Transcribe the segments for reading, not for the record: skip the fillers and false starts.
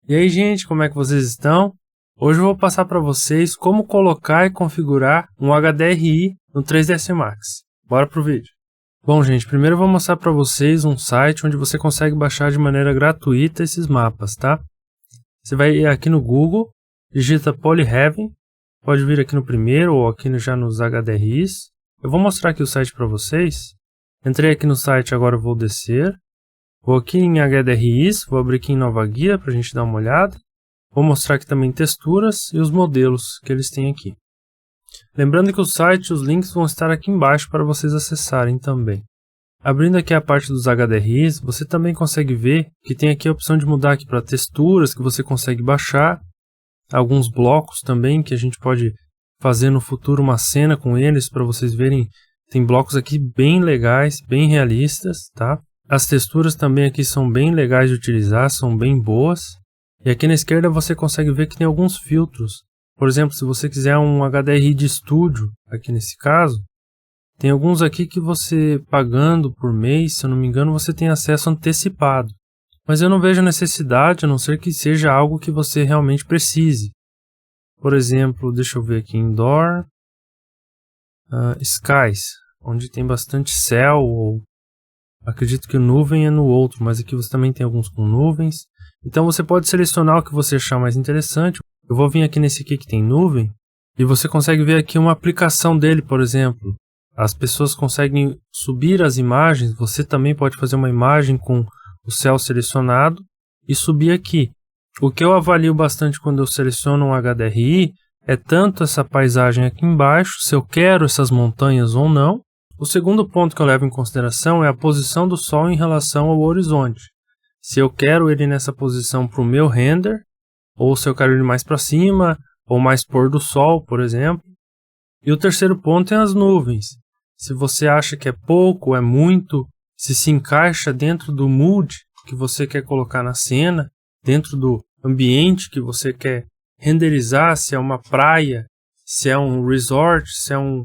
E aí, gente, como é que vocês estão? Hoje eu vou passar para vocês como colocar e configurar um HDRI no 3ds Max. Bora pro vídeo. Bom, gente, primeiro eu vou mostrar para vocês um site onde você consegue baixar de maneira gratuita esses mapas, tá? Você vai aqui no Google, digita Polyheaven, pode vir aqui no primeiro ou aqui já nos HDRIs. Eu vou mostrar aqui o site para vocês. Entrei aqui no site, agora eu vou descer. Vou aqui em HDRIs, vou abrir aqui em nova guia para a gente dar uma olhada. Vou mostrar aqui também texturas e os modelos que eles têm aqui. Lembrando que o site e os links vão estar aqui embaixo para vocês acessarem também. Abrindo aqui a parte dos HDRIs, você também consegue ver que tem aqui a opção de mudar aqui para texturas que você consegue baixar. Alguns blocos também que a gente pode fazer no futuro uma cena com eles para vocês verem. Tem blocos aqui bem legais, bem realistas, tá? As texturas também aqui são bem legais de utilizar, são bem boas. E aqui na esquerda você consegue ver que tem alguns filtros. Por exemplo, se você quiser um HDRI de estúdio, aqui nesse caso, tem alguns aqui que você pagando por mês, se eu não me engano, você tem acesso antecipado. Mas eu não vejo necessidade, a não ser que seja algo que você realmente precise. Por exemplo, deixa eu ver aqui, Indoor Skies, onde tem bastante céu, ou acredito que nuvem é no outro, mas aqui você também tem alguns com nuvens. Então você pode selecionar o que você achar mais interessante. Eu vou vir aqui nesse aqui que tem nuvem, e você consegue ver aqui uma aplicação dele, por exemplo. As pessoas conseguem subir as imagens, você também pode fazer uma imagem com o céu selecionado e subir aqui. O que eu avalio bastante quando eu seleciono um HDRI é tanto essa paisagem aqui embaixo, se eu quero essas montanhas ou não. O segundo ponto que eu levo em consideração é a posição do Sol em relação ao horizonte. Se eu quero ele nessa posição para o meu render, ou se eu quero ele mais para cima, ou mais pôr do Sol, por exemplo. E o terceiro ponto é as nuvens. Se você acha que é pouco, é muito, se encaixa dentro do mood que você quer colocar na cena, dentro do ambiente que você quer renderizar, se é uma praia, se é um resort, se é um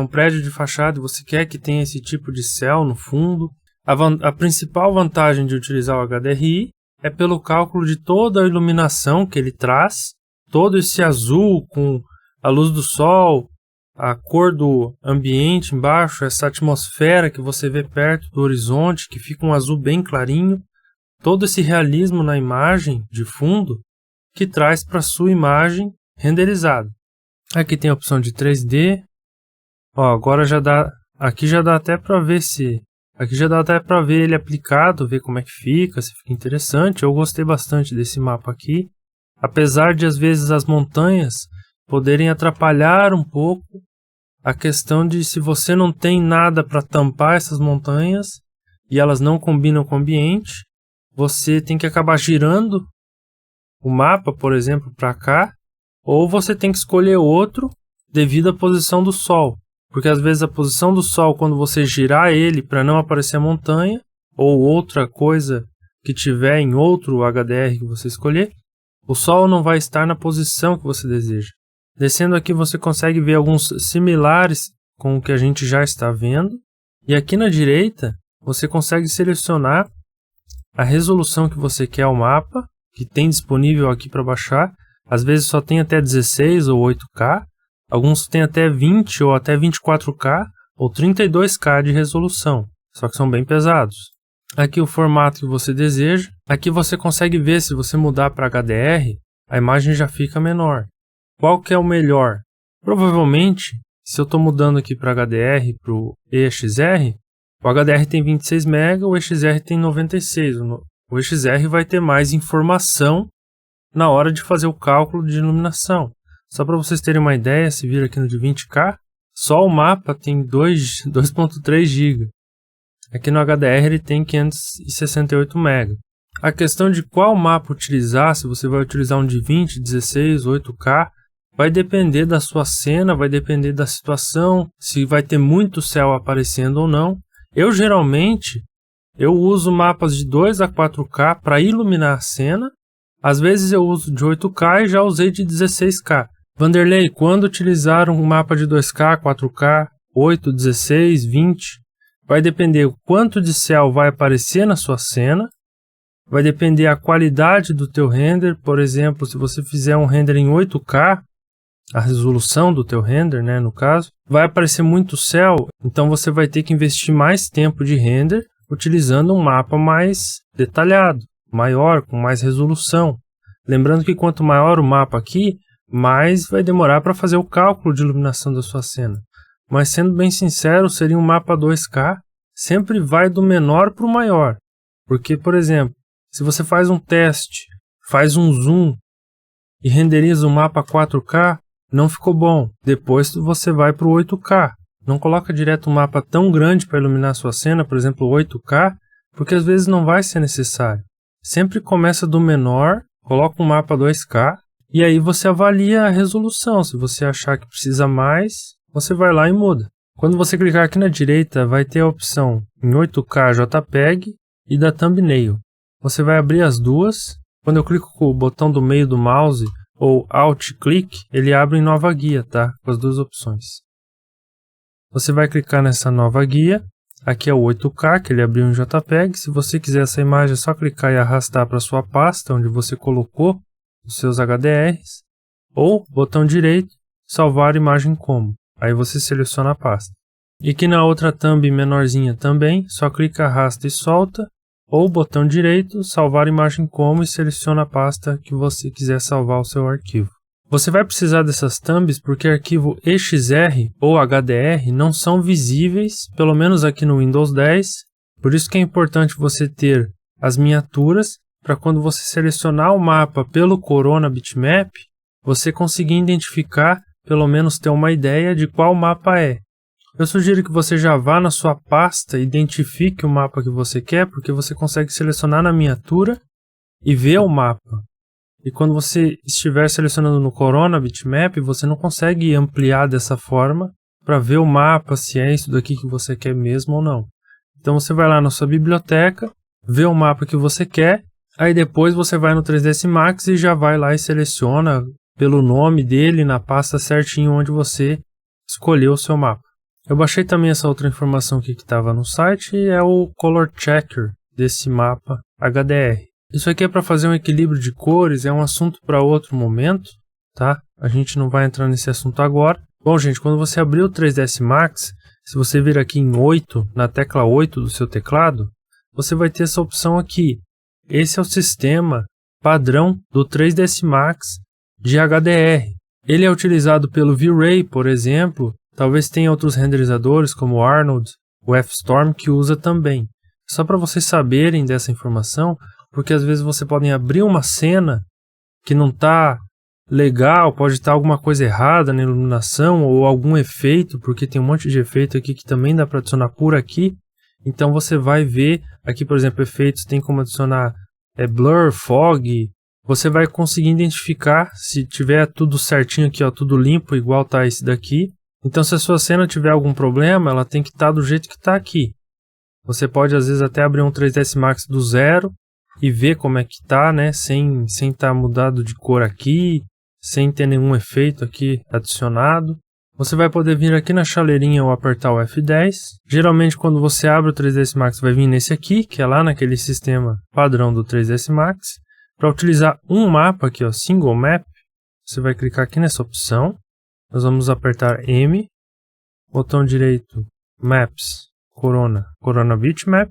prédio de fachada e você quer que tenha esse tipo de céu no fundo. A principal vantagem de utilizar o HDRI é pelo cálculo de toda a iluminação que ele traz, todo esse azul com a luz do sol, a cor do ambiente embaixo, essa atmosfera que você vê perto do horizonte, que fica um azul bem clarinho, todo esse realismo na imagem de fundo que traz para a sua imagem renderizada. Aqui tem a opção de 3D. Ó, agora já dá, aqui já dá até para ver ele aplicado, ver como é que fica, se fica interessante. Eu gostei bastante desse mapa aqui, apesar de às vezes as montanhas poderem atrapalhar um pouco a questão de se você não tem nada para tampar essas montanhas e elas não combinam com o ambiente, você tem que acabar girando o mapa, por exemplo, para cá, ou você tem que escolher outro devido à posição do Sol. Porque às vezes a posição do Sol, quando você girar ele para não aparecer a montanha, ou outra coisa que tiver em outro HDR que você escolher, o Sol não vai estar na posição que você deseja. Descendo aqui você consegue ver alguns similares com o que a gente já está vendo. E aqui na direita você consegue selecionar a resolução que você quer ao mapa, que tem disponível aqui para baixar. Às vezes só tem até 16 ou 8K. Alguns têm até 20 ou até 24K ou 32K de resolução, só que são bem pesados. Aqui o formato que você deseja. Aqui você consegue ver, se você mudar para HDR, a imagem já fica menor. Qual que é o melhor? Provavelmente, se eu estou mudando aqui para HDR, para o EXR, o HDR tem 26 MB, o EXR tem 96. O EXR vai ter mais informação na hora de fazer o cálculo de iluminação. Só para vocês terem uma ideia, se vir aqui no de 20K, só o mapa tem 2.3 GB. Aqui no HDR ele tem 568 MB. A questão de qual mapa utilizar, se você vai utilizar um de 20, 16, 8K, vai depender da sua cena, vai depender da situação, se vai ter muito céu aparecendo ou não. Eu geralmente uso mapas de 2 a 4K para iluminar a cena. Às vezes eu uso de 8K e já usei de 16K. Vanderlei, quando utilizar um mapa de 2K, 4K, 8, 16, 20, vai depender o quanto de céu vai aparecer na sua cena, vai depender a qualidade do teu render. Por exemplo, se você fizer um render em 8K, a resolução do teu render, né, no caso, vai aparecer muito céu, então você vai ter que investir mais tempo de render utilizando um mapa mais detalhado, maior, com mais resolução. Lembrando que quanto maior o mapa aqui, mais vai demorar para fazer o cálculo de iluminação da sua cena. Mas sendo bem sincero, seria um mapa 2K, sempre vai do menor para o maior. Porque, por exemplo, se você faz um teste, faz um zoom e renderiza o mapa 4K, não ficou bom. Depois você vai para o 8K. Não coloca direto um mapa tão grande para iluminar a sua cena, por exemplo 8K, porque às vezes não vai ser necessário. Sempre começa do menor, coloca um mapa 2K e aí você avalia a resolução. Se você achar que precisa mais, você vai lá e muda. Quando você clicar aqui na direita, vai ter a opção em 8K JPEG e da thumbnail. Você vai abrir as duas. Quando eu clico com o botão do meio do mouse ou Alt-click, ele abre em nova guia, tá? Com as duas opções. Você vai clicar nessa nova guia. Aqui é o 8K, que ele abriu em JPEG. Se você quiser essa imagem, é só clicar e arrastar para sua pasta, onde você colocou os seus HDRs. Ou, botão direito, salvar imagem como. Aí você seleciona a pasta. E aqui na outra thumb menorzinha também, só clica, arrasta e solta. Ou botão direito, salvar imagem como e seleciona a pasta que você quiser salvar o seu arquivo. Você vai precisar dessas thumbs porque arquivo EXR ou HDR não são visíveis, pelo menos aqui no Windows 10. Por isso que é importante você ter as miniaturas para quando você selecionar o mapa pelo Corona Bitmap, você conseguir identificar, pelo menos ter uma ideia de qual mapa é. Eu sugiro que você já vá na sua pasta e identifique o mapa que você quer, porque você consegue selecionar na miniatura e ver o mapa. E quando você estiver selecionando no Corona Bitmap, você não consegue ampliar dessa forma para ver o mapa, se é isso daqui que você quer mesmo ou não. Então você vai lá na sua biblioteca, vê o mapa que você quer, aí depois você vai no 3ds Max e já vai lá e seleciona pelo nome dele na pasta certinho onde você escolheu o seu mapa. Eu baixei também essa outra informação aqui que estava no site, e é o Color Checker desse mapa HDR. Isso aqui é para fazer um equilíbrio de cores, é um assunto para outro momento, tá? A gente não vai entrar nesse assunto agora. Bom, gente, quando você abrir o 3ds Max, se você vir aqui em 8, na tecla 8 do seu teclado, você vai ter essa opção aqui. Esse é o sistema padrão do 3ds Max de HDR. Ele é utilizado pelo V-Ray, por exemplo. Talvez tenha outros renderizadores como o Arnold, o F-Storm, que usa também. Só para vocês saberem dessa informação, porque às vezes você pode abrir uma cena que não está legal, pode estar alguma coisa errada na iluminação ou algum efeito, porque tem um monte de efeito aqui que também dá para adicionar por aqui. Então você vai ver aqui, por exemplo, efeitos, tem como adicionar blur, fog. Você vai conseguir identificar se tiver tudo certinho aqui, ó, tudo limpo, igual tá esse daqui. Então, se a sua cena tiver algum problema, ela tem que estar do jeito que está aqui. Você pode, às vezes, até abrir um 3ds Max do zero e ver como é que está, né? Sem estar mudado de cor aqui, sem ter nenhum efeito aqui adicionado. Você vai poder vir aqui na chaleirinha ou apertar o F10. Geralmente, quando você abre o 3ds Max, vai vir nesse aqui, que é lá naquele sistema padrão do 3ds Max. Para utilizar um mapa aqui, ó, Single Map, você vai clicar aqui nessa opção. Nós vamos apertar M, botão direito, Maps, Corona Bitmap.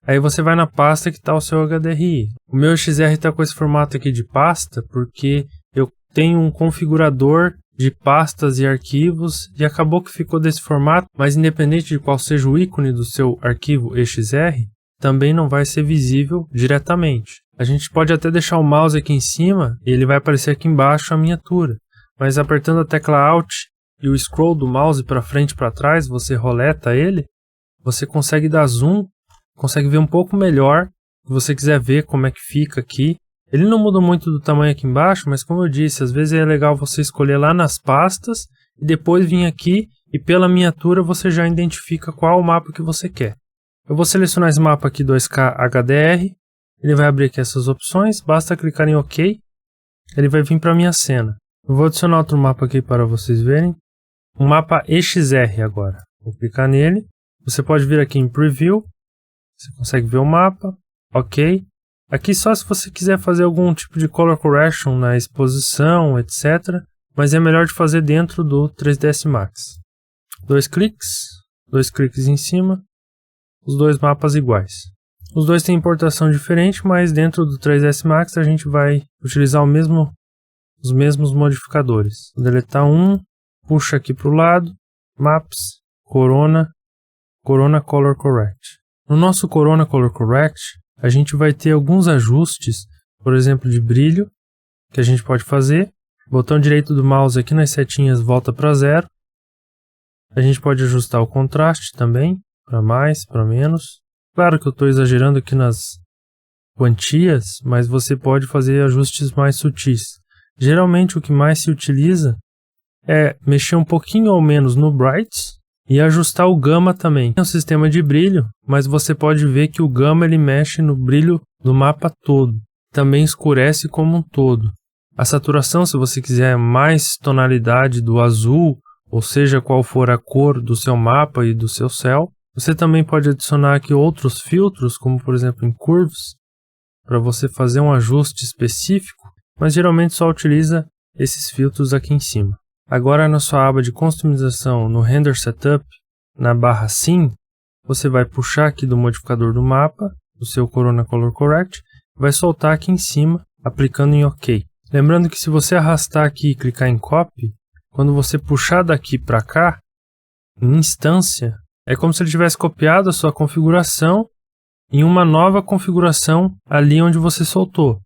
Aí você vai na pasta que está o seu HDRI. O meu XR está com esse formato aqui de pasta porque eu tenho um configurador de pastas e arquivos e acabou que ficou desse formato, mas independente de qual seja o ícone do seu arquivo EXR, também não vai ser visível diretamente. A gente pode até deixar o mouse aqui em cima e ele vai aparecer aqui embaixo a miniatura. Mas apertando a tecla Alt e o scroll do mouse para frente e para trás, você roleta ele, você consegue dar zoom, consegue ver um pouco melhor. Se você quiser ver como é que fica aqui. Ele não muda muito do tamanho aqui embaixo, mas como eu disse, às vezes é legal você escolher lá nas pastas e depois vir aqui e pela miniatura você já identifica qual o mapa que você quer. Eu vou selecionar esse mapa aqui 2K HDR, ele vai abrir aqui essas opções, basta clicar em OK, ele vai vir para a minha cena. Eu vou adicionar outro mapa aqui para vocês verem. Um mapa EXR agora. Vou clicar nele. Você pode vir aqui em Preview. Você consegue ver o mapa. OK. Aqui só se você quiser fazer algum tipo de color correction na exposição, etc. Mas é melhor de fazer dentro do 3ds Max. 2 cliques em cima, os dois mapas iguais. Os dois têm importação diferente, mas dentro do 3ds Max a gente vai utilizar os mesmos modificadores. Vou deletar um, puxa aqui para o lado, Maps, Corona Color Correct. No nosso Corona Color Correct, a gente vai ter alguns ajustes, por exemplo, de brilho, que a gente pode fazer. Botão direito do mouse aqui nas setinhas volta para 0. A gente pode ajustar o contraste também, para mais, para menos. Claro que eu estou exagerando aqui nas quantias, mas você pode fazer ajustes mais sutis. Geralmente o que mais se utiliza é mexer um pouquinho ou menos no Brights e ajustar o Gamma também. É um sistema de brilho, mas você pode ver que o Gamma ele mexe no brilho do mapa todo. Também escurece como um todo. A saturação, se você quiser mais tonalidade do azul, ou seja, qual for a cor do seu mapa e do seu céu. Você também pode adicionar aqui outros filtros, como por exemplo em Curves, para você fazer um ajuste específico, mas geralmente só utiliza esses filtros aqui em cima. Agora na sua aba de customização no Render Setup, na barra Sim, você vai puxar aqui do modificador do mapa, do seu Corona Color Correct, vai soltar aqui em cima, aplicando em OK. Lembrando que se você arrastar aqui e clicar em Copy, quando você puxar daqui para cá, em instância, é como se ele tivesse copiado a sua configuração em uma nova configuração ali onde você soltou.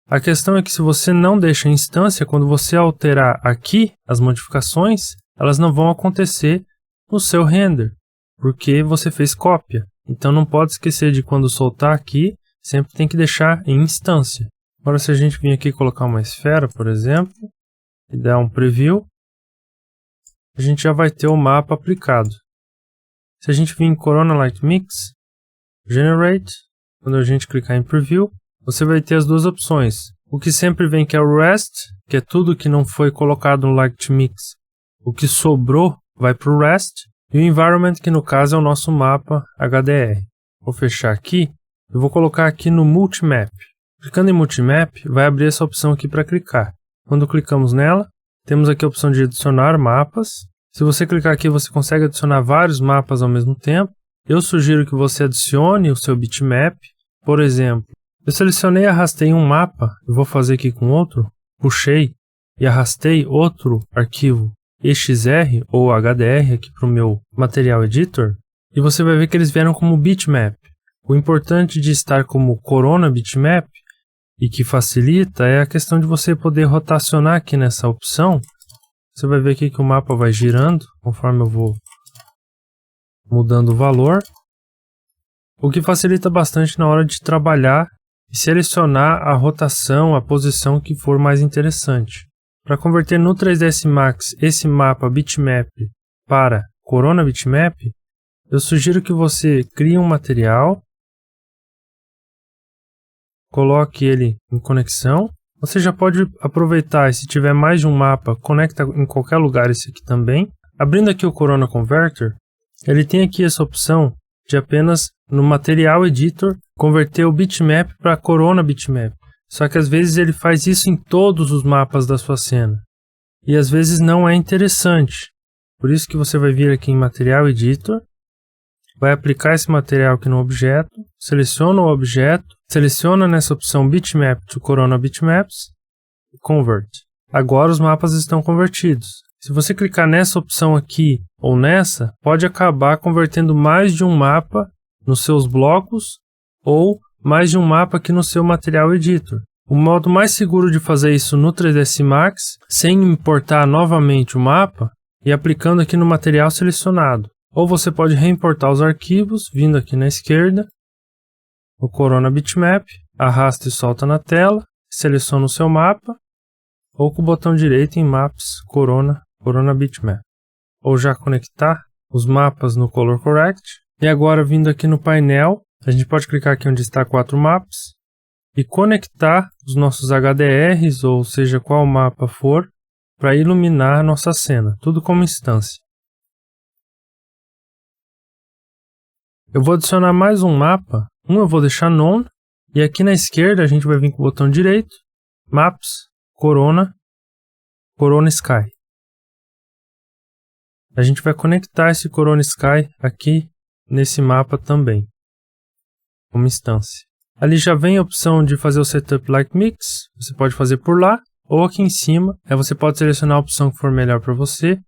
A questão é que se você não deixa em instância, quando você alterar aqui as modificações, elas não vão acontecer no seu render, porque você fez cópia. Então não pode esquecer de quando soltar aqui, sempre tem que deixar em instância. Agora se a gente vir aqui colocar uma esfera, por exemplo, e dar um preview, a gente já vai ter o mapa aplicado. Se a gente vir em Corona Light Mix, Generate, quando a gente clicar em Preview, você vai ter as duas opções. O que sempre vem que é o Rest, que é tudo que não foi colocado no Light Mix. O que sobrou vai para o Rest. E o Environment, que no caso é o nosso mapa HDR. Vou fechar aqui. Eu vou colocar aqui no Multimap. Clicando em Multimap, vai abrir essa opção aqui para clicar. Quando clicamos nela, temos aqui a opção de adicionar mapas. Se você clicar aqui, você consegue adicionar vários mapas ao mesmo tempo. Eu sugiro que você adicione o seu bitmap. Por exemplo, eu selecionei e arrastei um mapa. Eu vou fazer aqui com outro. Puxei e arrastei outro arquivo EXR ou HDR aqui para o meu Material Editor. E você vai ver que eles vieram como bitmap. O importante de estar como Corona Bitmap e que facilita é a questão de você poder rotacionar aqui nessa opção. Você vai ver aqui que o mapa vai girando conforme eu vou mudando o valor, o que facilita bastante na hora de trabalhar e selecionar a rotação, a posição que for mais interessante. Para converter no 3ds Max esse mapa bitmap para Corona Bitmap, eu sugiro que você crie um material, coloque ele em conexão. Você já pode aproveitar e se tiver mais de um mapa, conecta em qualquer lugar esse aqui também. Abrindo aqui o Corona Converter, ele tem aqui essa opção de apenas no Material Editor converter o bitmap para Corona Bitmap. Só que às vezes ele faz isso em todos os mapas da sua cena. E às vezes não é interessante. Por isso que você vai vir aqui em Material Editor, vai aplicar esse material aqui no objeto, seleciona o objeto, seleciona nessa opção Bitmap to Corona Bitmaps e Convert. Agora os mapas estão convertidos. Se você clicar nessa opção aqui ou nessa, pode acabar convertendo mais de um mapa nos seus blocos ou mais de um mapa aqui no seu Material Editor. O modo mais seguro de fazer isso no 3ds Max, sem importar novamente o mapa, e aplicando aqui no material selecionado. Ou você pode reimportar os arquivos, vindo aqui na esquerda, o Corona Bitmap, arrasta e solta na tela, seleciona o seu mapa, ou com o botão direito em Maps, Corona Bitmap. Ou já conectar os mapas no Color Correct. E agora vindo aqui no painel, a gente pode clicar aqui onde está 4 mapas e conectar os nossos HDRs, ou seja, qual mapa for, para iluminar a nossa cena, tudo como instância. Eu vou adicionar mais um mapa, eu vou deixar None E aqui na esquerda a gente vai vir com o botão direito, Maps, Corona Sky. A gente vai conectar esse Corona Sky aqui nesse mapa também, como instância. Ali já vem a opção de fazer o Setup Like Mix, você pode fazer por lá, ou aqui em cima, você pode selecionar a opção que for melhor para você,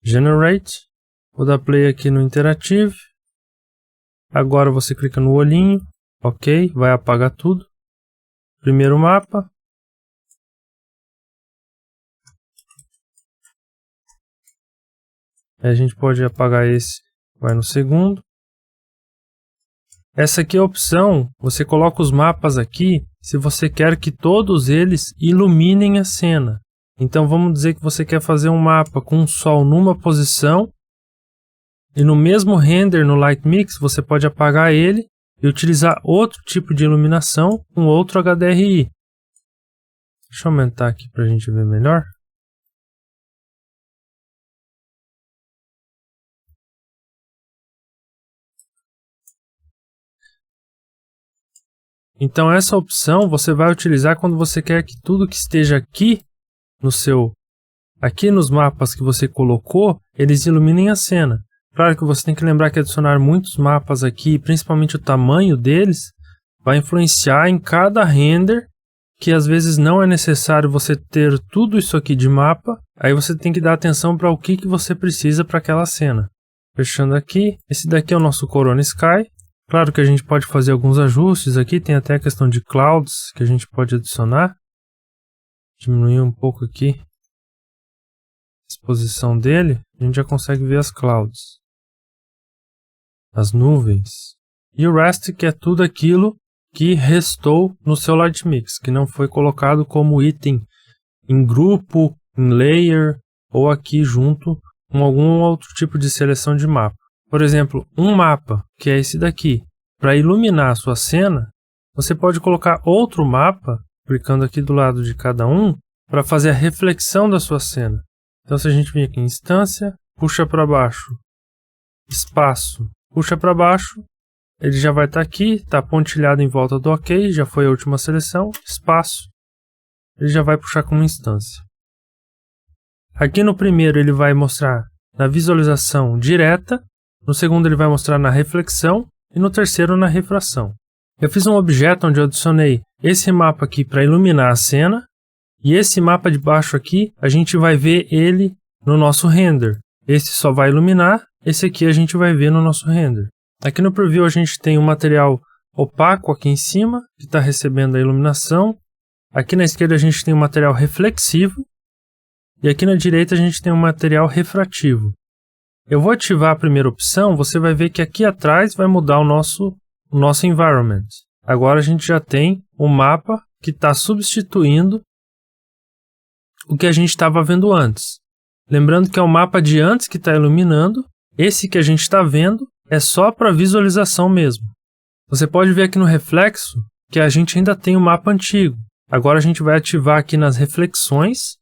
Generate, vou dar play aqui no Interactive, agora você clica no olhinho, ok, vai apagar tudo, primeiro mapa, a gente pode apagar esse, vai no segundo. Essa aqui é a opção, você coloca os mapas aqui se você quer que todos eles iluminem a cena. Então vamos dizer que você quer fazer um mapa com o sol numa posição e no mesmo render no Light Mix você pode apagar ele e utilizar outro tipo de iluminação com outro HDRI. Deixa eu aumentar aqui para a gente ver melhor. Então essa opção você vai utilizar quando você quer que tudo que esteja aqui aqui nos mapas que você colocou, eles iluminem a cena. Claro que você tem que lembrar que adicionar muitos mapas aqui, principalmente o tamanho deles, vai influenciar em cada render, que às vezes não é necessário você ter tudo isso aqui de mapa, aí você tem que dar atenção para o que você precisa para aquela cena. Fechando aqui, esse daqui é o nosso Corona Sky. Claro que a gente pode fazer alguns ajustes aqui, tem até a questão de clouds que a gente pode adicionar. Diminuir um pouco aqui a exposição dele, a gente já consegue ver as clouds, as nuvens. E o rest, que é tudo aquilo que restou no seu Light Mix, que não foi colocado como item em grupo, em layer ou aqui junto com algum outro tipo de seleção de mapa. Por exemplo, um mapa, que é esse daqui, para iluminar a sua cena, você pode colocar outro mapa, clicando aqui do lado de cada um, para fazer a reflexão da sua cena. Então se a gente vir aqui em instância, puxa para baixo, espaço, puxa para baixo, ele já vai estar aqui, está pontilhado em volta do OK, já foi a última seleção, espaço, ele já vai puxar como instância. Aqui no primeiro ele vai mostrar na visualização direta, no segundo ele vai mostrar na reflexão e no terceiro na refração. Eu fiz um objeto onde eu adicionei esse mapa aqui para iluminar a cena e esse mapa de baixo aqui a gente vai ver ele no nosso render. Esse só vai iluminar, esse aqui a gente vai ver no nosso render. Aqui no preview a gente tem um material opaco aqui em cima que está recebendo a iluminação. Aqui na esquerda a gente tem um material reflexivo e aqui na direita a gente tem um material refrativo. Eu vou ativar a primeira opção, você vai ver que aqui atrás vai mudar o nosso environment. Agora a gente já tem um mapa que está substituindo o que a gente estava vendo antes. Lembrando que é o mapa de antes que está iluminando, esse que a gente está vendo é só para visualização mesmo. Você pode ver aqui no reflexo que a gente ainda tem o mapa antigo. Agora a gente vai ativar aqui nas reflexões.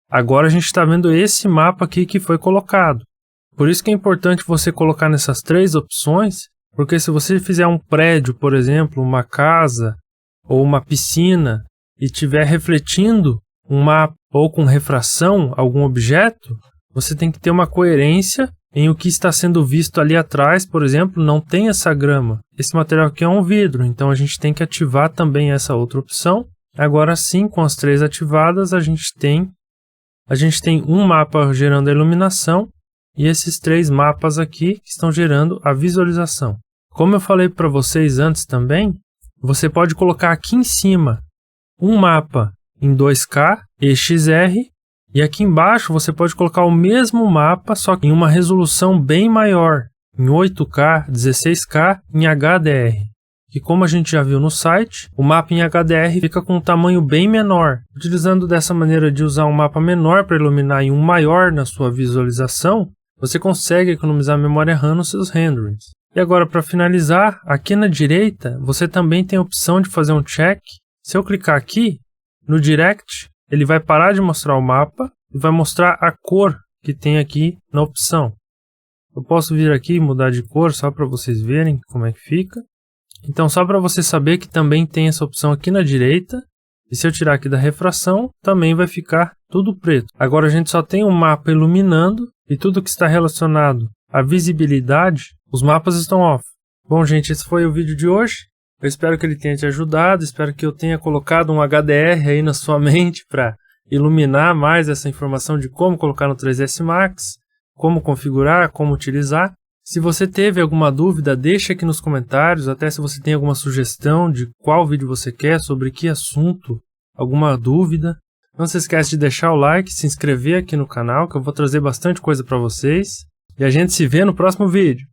Agora a gente está vendo esse mapa aqui que foi colocado. Por isso que é importante você colocar nessas três opções, porque se você fizer um prédio, por exemplo, uma casa ou uma piscina e estiver refletindo um mapa ou com refração algum objeto, você tem que ter uma coerência em o que está sendo visto ali atrás. Por exemplo, não tem essa grama. Esse material aqui é um vidro, então a gente tem que ativar também essa outra opção. Agora sim, com as três ativadas, a gente tem um mapa gerando a iluminação e esses três mapas aqui que estão gerando a visualização. Como eu falei para vocês antes também, você pode colocar aqui em cima um mapa em 2K, EXR, e aqui embaixo você pode colocar o mesmo mapa, só que em uma resolução bem maior, em 8K, 16K, em HDR. E como a gente já viu no site, o mapa em HDR fica com um tamanho bem menor. Utilizando dessa maneira de usar um mapa menor para iluminar e um maior na sua visualização, você consegue economizar memória RAM nos seus renderings. E agora, para finalizar, aqui na direita, você também tem a opção de fazer um check. Se eu clicar aqui, no Direct, ele vai parar de mostrar o mapa e vai mostrar a cor que tem aqui na opção. Eu posso vir aqui e mudar de cor só para vocês verem como é que fica. Então só para você saber que também tem essa opção aqui na direita, e se eu tirar aqui da refração, também vai ficar tudo preto. Agora a gente só tem o mapa iluminando e tudo que está relacionado à visibilidade, os mapas estão off. Bom, gente, esse foi o vídeo de hoje. Eu espero que ele tenha te ajudado, espero que eu tenha colocado um HDR aí na sua mente para iluminar mais essa informação de como colocar no 3ds Max, como configurar, como utilizar. Se você teve alguma dúvida, deixa aqui nos comentários, até se você tem alguma sugestão de qual vídeo você quer, sobre que assunto, alguma dúvida. Não se esquece de deixar o like, se inscrever aqui no canal, que eu vou trazer bastante coisa para vocês. E a gente se vê no próximo vídeo.